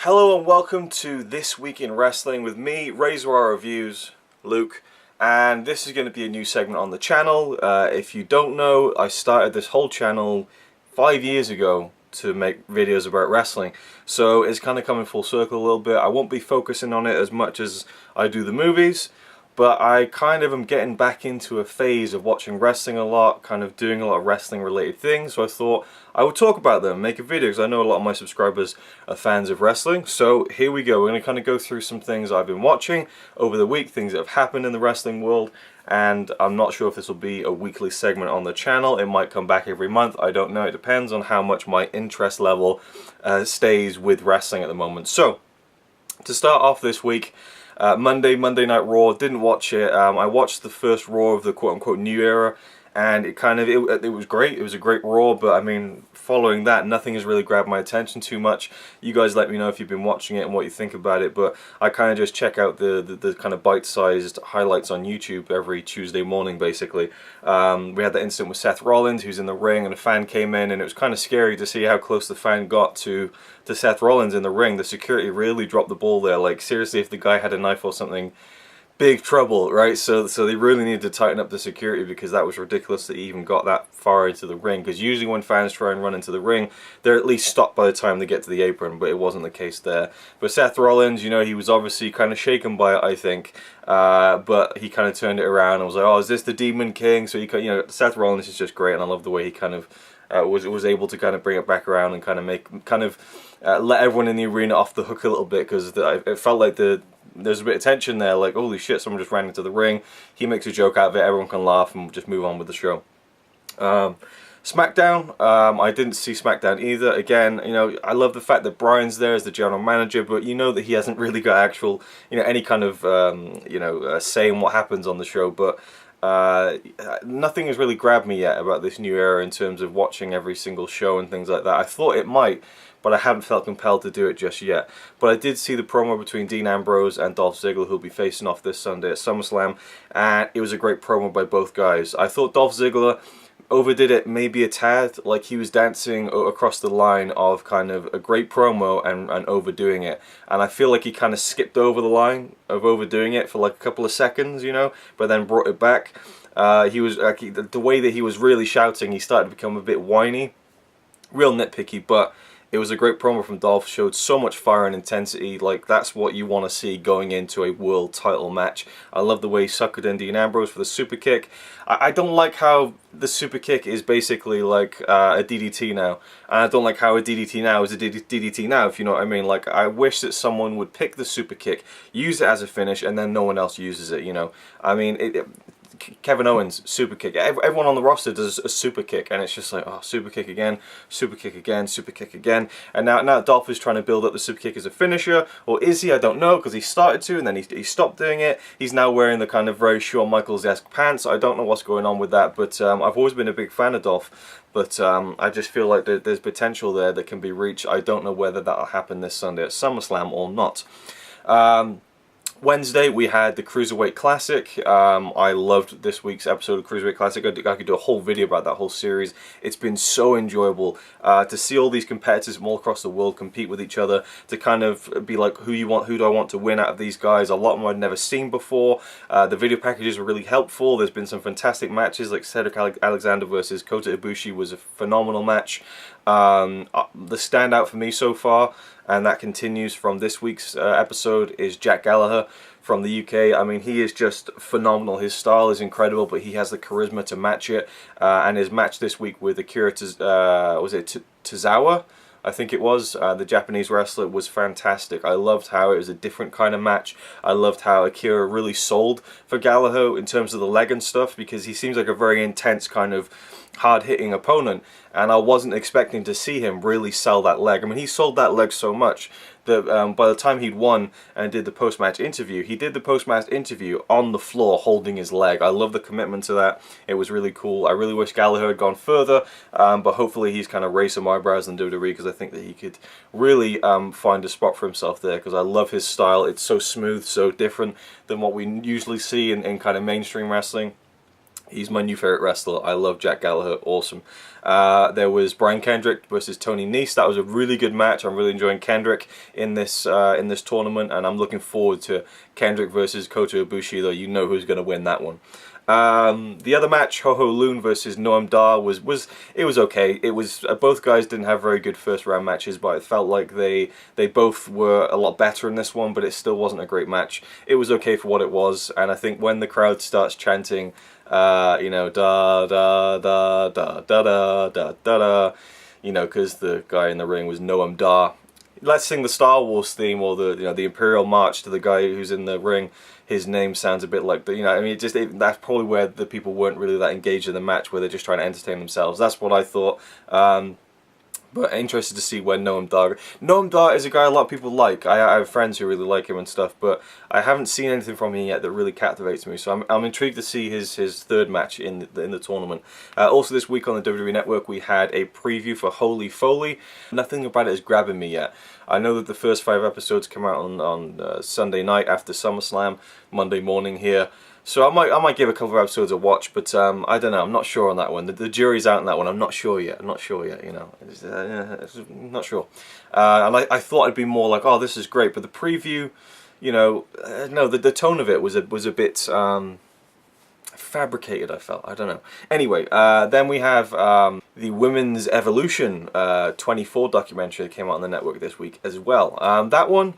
Hello and welcome to This Week in Wrestling with me, RazorwireReviews, Luke, and this is going to be a new segment on the channel. If you don't know, I started this whole channel 5 years ago to make videos about wrestling, so it's kind of coming full circle a little bit. I won't be focusing on it as much as I do the movies, but I kind of am getting back into a phase of watching wrestling a lot, kind of doing a lot of wrestling related things, so I thought I would talk about them, make a video, because I know a lot of my subscribers are fans of wrestling. So here we go, we're going to kind of go through some things I've been watching over the week, things that have happened in the wrestling world, and I'm not sure if this will be a weekly segment on the channel. It might come back every month, I don't know, it depends on how much my interest level stays with wrestling at the moment. So, to start off this week, Monday Night Raw, didn't watch it. I watched the first Raw of the quote-unquote new era, and it was great. It was a great Raw, but I mean, following that, nothing has really grabbed my attention too much. You guys let me know if you've been watching it and what you think about it, but I kind of just check out the kind of bite-sized highlights on YouTube every Tuesday morning, basically. We had that incident with Seth Rollins, who's in the ring, and a fan came in, and it was kind of scary to see how close the fan got to Seth Rollins in the ring. The security really dropped the ball there. Like, seriously, if the guy had a knife or something, big trouble, right? So they really needed to tighten up the security, because that was ridiculous that he even got that far into the ring, because usually when fans try and run into the ring, they're at least stopped by the time they get to the apron, but it wasn't the case there. But Seth Rollins, you know, he was obviously kind of shaken by it, I think, but he kind of turned it around and was like, oh, is this the Demon King? So, you know, Seth Rollins is just great, and I love the way he kind of was able to kind of bring it back around and kind of let everyone in the arena off the hook a little bit, because it felt like there's a bit of tension there, like, holy shit, someone just ran into the ring. He makes a joke out of it, everyone can laugh, and just move on with the show. SmackDown, I didn't see SmackDown either. Again, you know, I love the fact that Bryan's there as the general manager, but you know that he hasn't really got actual, you know, any kind of, say in what happens on the show, but nothing has really grabbed me yet about this new era in terms of watching every single show and things like that. I thought it might, but I haven't felt compelled to do it just yet. But I did see the promo between Dean Ambrose and Dolph Ziggler, who'll be facing off this Sunday at Summerslam, and it was a great promo by both guys. I thought Dolph Ziggler overdid it maybe a tad, like he was dancing across the line of kind of a great promo and overdoing it, and I feel like he kind of skipped over the line of overdoing it for like a couple of seconds, you know, but then brought it back. He was the way that he was really shouting, he started to become a bit whiny, real nitpicky, but it was a great promo from Dolph, showed so much fire and intensity. Like, that's what you want to see going into a world title match. I love the way he suckered in Dean Ambrose for the super kick. I don't like how the super kick is basically like a DDT now. And I don't like how a DDT now is a DDT now, if you know what I mean. Like, I wish that someone would pick the super kick, use it as a finish, and then no one else uses it, you know. I mean, Kevin Owens, super kick. Everyone on the roster does a super kick, and it's just like, oh, super kick again, super kick again, super kick again. And now Dolph is trying to build up the super kick as a finisher, or is he? I don't know, because he started to, and then he stopped doing it. He's now wearing the kind of very Shawn Michaels-esque pants. I don't know what's going on with that, but I've always been a big fan of Dolph. But I just feel like there's potential there that can be reached. I don't know whether that'll happen this Sunday at SummerSlam or not. Wednesday we had the Cruiserweight Classic. I loved this week's episode of Cruiserweight Classic. I could do a whole video about that whole series. It's been so enjoyable to see all these competitors from all across the world compete with each other, to kind of be like, who do I want to win out of these guys? A lot of them I'd never seen before. The video packages were really helpful. There's been some fantastic matches, like Cedric Alexander versus Kota Ibushi was a phenomenal match. The standout for me so far, and that continues from this week's episode, is Jack Gallagher from the UK. I mean, he is just phenomenal. His style is incredible, but he has the charisma to match it. And his match this week with Akira Tozawa, I think it was, the Japanese wrestler, was fantastic. I loved how it was a different kind of match. I loved how Akira really sold for Gallagher in terms of the leg and stuff, because he seems like a very intense kind of hard-hitting opponent, and I wasn't expecting to see him really sell that leg. I mean, he sold that leg so much that by the time he'd won and did the post-match interview, he did the post-match interview on the floor holding his leg. I love the commitment to that. It was really cool. I really wish Gallagher had gone further, but hopefully he's kind of raised some eyebrows in WWE, because I think that he could really find a spot for himself there, because I love his style. It's so smooth, so different than what we usually see in kind of mainstream wrestling. He's my new favorite wrestler. I love Jack Gallagher. Awesome. There was Brian Kendrick versus Tony Nese. That was a really good match. I'm really enjoying Kendrick in this tournament, and I'm looking forward to Kendrick versus Kota Ibushi. Though you know who's going to win that one. The other match, Ho Ho Lun versus Noam Dar, was okay. It was both guys didn't have very good first round matches, but it felt like they both were a lot better in this one. But it still wasn't a great match. It was okay for what it was, and I think when the crowd starts chanting, you know, da da da da da da da da da, you know, because the guy in the ring was Noam Dar. Let's sing the Star Wars theme or the Imperial March to the guy who's in the ring. His name sounds a bit like the, I mean, that's probably where the people weren't really that engaged in the match, where they're just trying to entertain themselves. That's what I thought. But interested to see where Noam Dar is a guy a lot of people like. I have friends who really like him and stuff, but I haven't seen anything from him yet that really captivates me. So I'm intrigued to see his third match in the tournament. Also this week on the WWE Network we had a preview for Holy Foley. Nothing about it is grabbing me yet. I know that the first 5 episodes come out on Sunday night after SummerSlam, Monday morning here. So I might give a couple of episodes a watch, but I don't know. I'm not sure on that one. The jury's out on that one. I'm not sure yet. You know, not sure. And I thought it'd be more like, oh, this is great. But the preview, you know, no, the tone of it was a bit fabricated. I felt. I don't know. Anyway, then we have the Women's Evolution 24 documentary that came out on the network this week as well. That one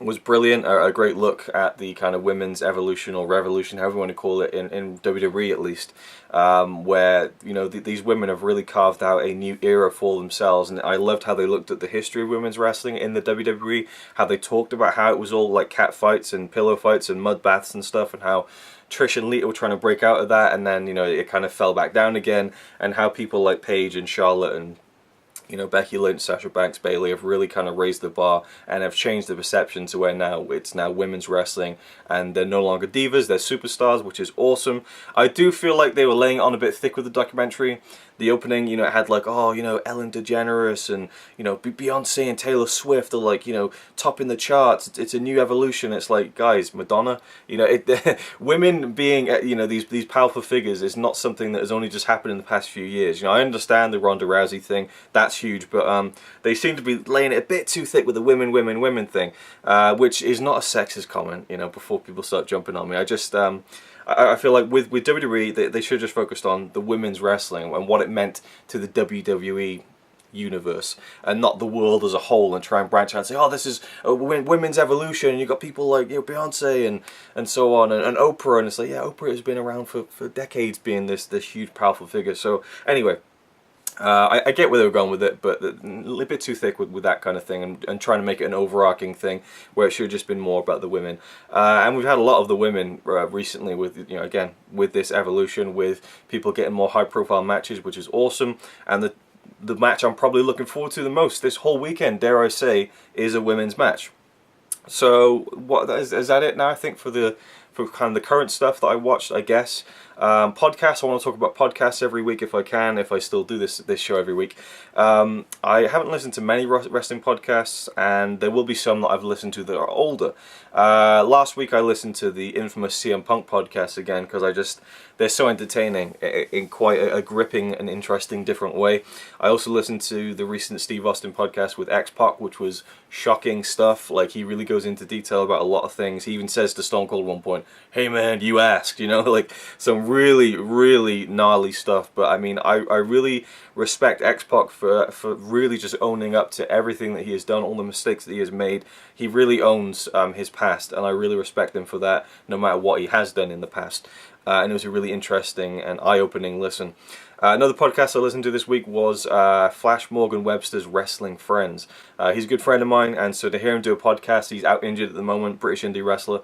was brilliant, a great look at the kind of women's evolution or revolution, however you want to call it, in WWE at least, where, you know, these women have really carved out a new era for themselves. And I loved how they looked at the history of women's wrestling in the WWE, how they talked about how it was all like cat fights and pillow fights and mud baths and stuff, and how Trish and Lita were trying to break out of that, and then, you know, it kind of fell back down again, and how people like Paige and Charlotte and, you know, Becky Lynch, Sasha Banks, Bayley have really kind of raised the bar and have changed the perception to where now it's now women's wrestling, and they're no longer divas, they're superstars, which is awesome. I do feel like they were laying it on a bit thick with the documentary. The opening, you know, it had like, oh, you know, Ellen DeGeneres and, you know, Beyonce and Taylor Swift are like, you know, topping the charts. It's a new evolution. It's like, guys, Madonna, you know, women being, you know, these powerful figures is not something that has only just happened in the past few years. You know, I understand the Ronda Rousey thing, that's huge, but they seem to be laying it a bit too thick with the women thing, which is not a sexist comment, you know, before people start jumping on me. I just, I feel like with WWE, they should have just focused on the women's wrestling and what it meant to the WWE universe, and not the world as a whole, and try and branch out and say, oh, this is a women's evolution, and you've got people like, you know, Beyonce and so on, and Oprah, and it's like, yeah, Oprah has been around for decades being this huge, powerful figure. So anyway, I get where they were going with it, but a little bit too thick with that kind of thing, and trying to make it an overarching thing where it should have just been more about the women. And we've had a lot of the women recently with, you know, again, with this evolution, with people getting more high-profile matches, which is awesome. And the match I'm probably looking forward to the most this whole weekend, dare I say, is a women's match. So what is that it now? I think for kind of the current stuff that I watched, I guess. Podcasts, I want to talk about podcasts every week if I can, if I still do this show every week. I haven't listened to many wrestling podcasts, and there will be some that I've listened to that are older. Last week I listened to the infamous CM Punk podcast again, because they're so entertaining in quite a gripping and interesting different way. I also listened to the recent Steve Austin podcast with X-Pac, which was shocking stuff. Like, he really goes into detail about a lot of things. He even says to Stone Cold at one point, hey man, you asked, you know, like some really, really gnarly stuff. But I mean, I really respect X-Pac for really just owning up to everything that he has done, all the mistakes that he has made. He really owns his past, and I really respect him for that, no matter what he has done in the past. And it was a really interesting and eye-opening listen. Another podcast I listened to this week was Flash Morgan Webster's Wrestling Friends. He's a good friend of mine, and so to hear him do a podcast, he's out injured at the moment, British indie wrestler.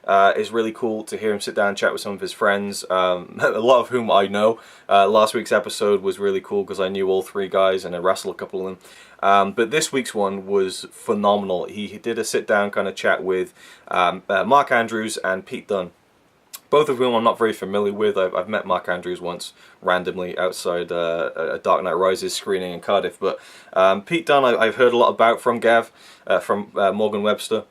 It's really cool to hear him sit down and chat with some of his friends, a lot of whom I know. Last week's episode was really cool because I knew all 3 guys and I wrestled a couple of them. But this week's one was phenomenal. He did a sit-down kind of chat with Mark Andrews and Pete Dunne, both of whom I'm not very familiar with. I've met Mark Andrews once randomly outside a Dark Knight Rises screening in Cardiff. But Pete Dunne I've heard a lot about from Gav, from Morgan Webster,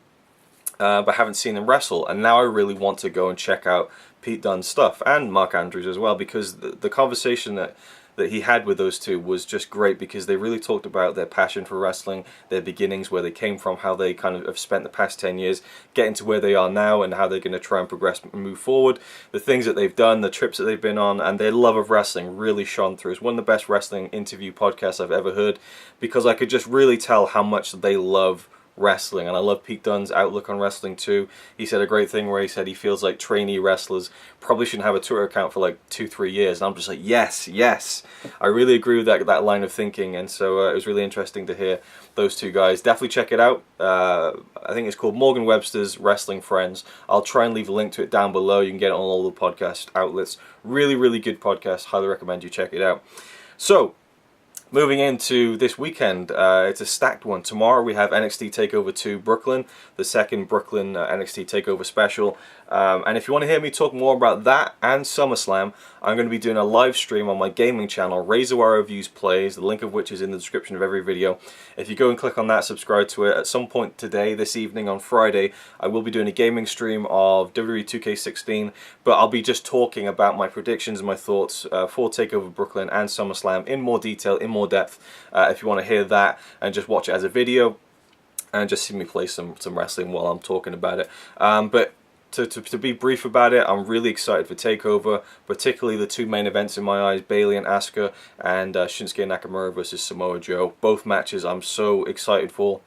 but haven't seen him wrestle. And now I really want to go and check out Pete Dunne's stuff, and Mark Andrews as well, because the conversation that he had with those two was just great, because they really talked about their passion for wrestling, their beginnings, where they came from, how they kind of have spent the past 10 years getting to where they are now, and how they're going to try and progress and move forward, the things that they've done, the trips that they've been on, and their love of wrestling really shone through. It's one of the best wrestling interview podcasts I've ever heard, because I could just really tell how much they love wrestling. And I love Pete Dunne's outlook on wrestling too. He said a great thing where he said he feels like trainee wrestlers probably shouldn't have a Twitter account for like 2-3 years, and I'm just like, yes, I really agree with that line of thinking. And so it was really interesting to hear those two guys. Definitely check it out. I think it's called Morgan Webster's Wrestling Friends. I'll try and leave a link to it down below. You can get it on all the podcast outlets. Really good podcast. Highly recommend you check it out. So moving into this weekend, it's a stacked one. Tomorrow we have NXT TakeOver 2 Brooklyn, the second Brooklyn NXT TakeOver special. And if you want to hear me talk more about that and SummerSlam, I'm going to be doing a live stream on my gaming channel, RazorwireReviews Plays, the link of which is in the description of every video. If you go and click on that, subscribe to it, at some point today, this evening on Friday, I will be doing a gaming stream of WWE 2K16, but I'll be just talking about my predictions and my thoughts for TakeOver Brooklyn and SummerSlam in more detail, in more depth. If you want to hear that and just watch it as a video and just see me play some wrestling while I'm talking about it. But to be brief about it, I'm really excited for TakeOver, particularly the two main events in my eyes, Bayley and Asuka, and Shinsuke Nakamura versus Samoa Joe. Both matches I'm so excited for.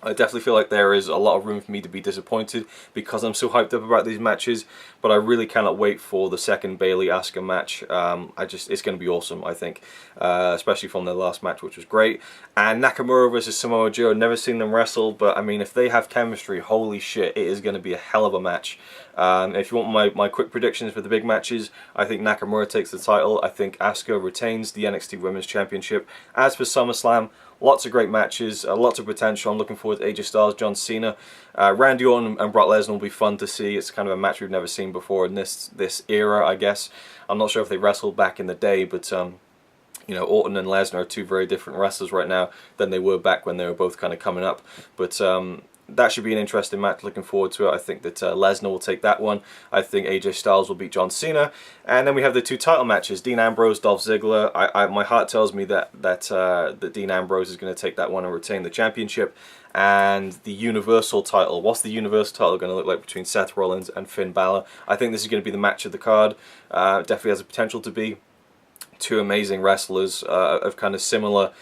I definitely feel like there is a lot of room for me to be disappointed because I'm so hyped up about these matches, but I really cannot wait for the second Bayley-Asuka match. It's going to be awesome, I think, especially from their last match, which was great. And Nakamura versus Samoa Joe, never seen them wrestle, but I mean, if they have chemistry, holy shit, it is going to be a hell of a match. If you want my quick predictions for the big matches, I think Nakamura takes the title. I think Asuka retains the NXT Women's Championship. As for SummerSlam, lots of great matches, lots of potential. I'm looking forward to AJ Styles, John Cena. Randy Orton and Brock Lesnar will be fun to see. It's kind of a match we've never seen before in this era, I guess. I'm not sure if they wrestled back in the day, but you know, Orton and Lesnar are two very different wrestlers right now than they were back when they were both kind of coming up. But that should be an interesting match. Looking forward to it. I think that Lesnar will take that one. I think AJ Styles will beat John Cena. And then we have the two title matches, Dean Ambrose, Dolph Ziggler. My heart tells me that Dean Ambrose is going to take that one and retain the championship. And the Universal title. What's the Universal title going to look like between Seth Rollins and Finn Balor? I think this is going to be the match of the card. Definitely has the potential to be. Two amazing wrestlers of kind of similar,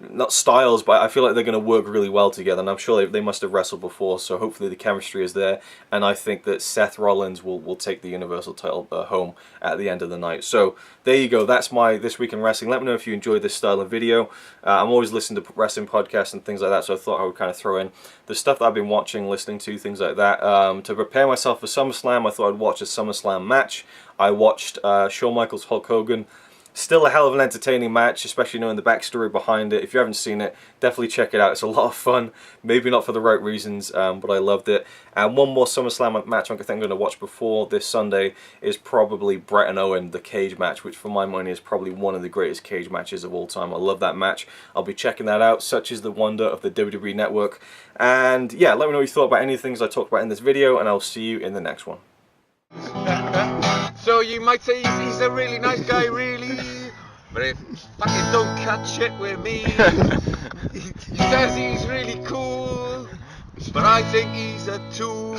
not styles, but I feel like they're going to work really well together, and I'm sure they must have wrestled before, so hopefully the chemistry is there, and I think that Seth Rollins will take the Universal title home at the end of the night. So there you go, that's my This Week in Wrestling. Let me know if you enjoyed this style of video. I'm always listening to wrestling podcasts and things like that, so I thought I would kind of throw in the stuff that I've been watching, listening to, things like that. To prepare myself for SummerSlam, I thought I'd watch a SummerSlam match. I watched Shawn Michaels Hulk Hogan. Still a hell of an entertaining match, especially knowing the backstory behind it. If you haven't seen it, definitely check it out. It's a lot of fun. Maybe not for the right reasons, but I loved it. And one more SummerSlam match I think I'm going to watch before this Sunday is probably Brett and Owen, the cage match, which for my money is probably one of the greatest cage matches of all time. I love that match. I'll be checking that out. Such is the wonder of the WWE Network. And yeah, let me know what you thought about any of the things I talked about in this video, and I'll see you in the next one. So you might say he's a really nice guy, really, but if fucking don't cut shit with me. He says he's really cool, but I think he's a tool.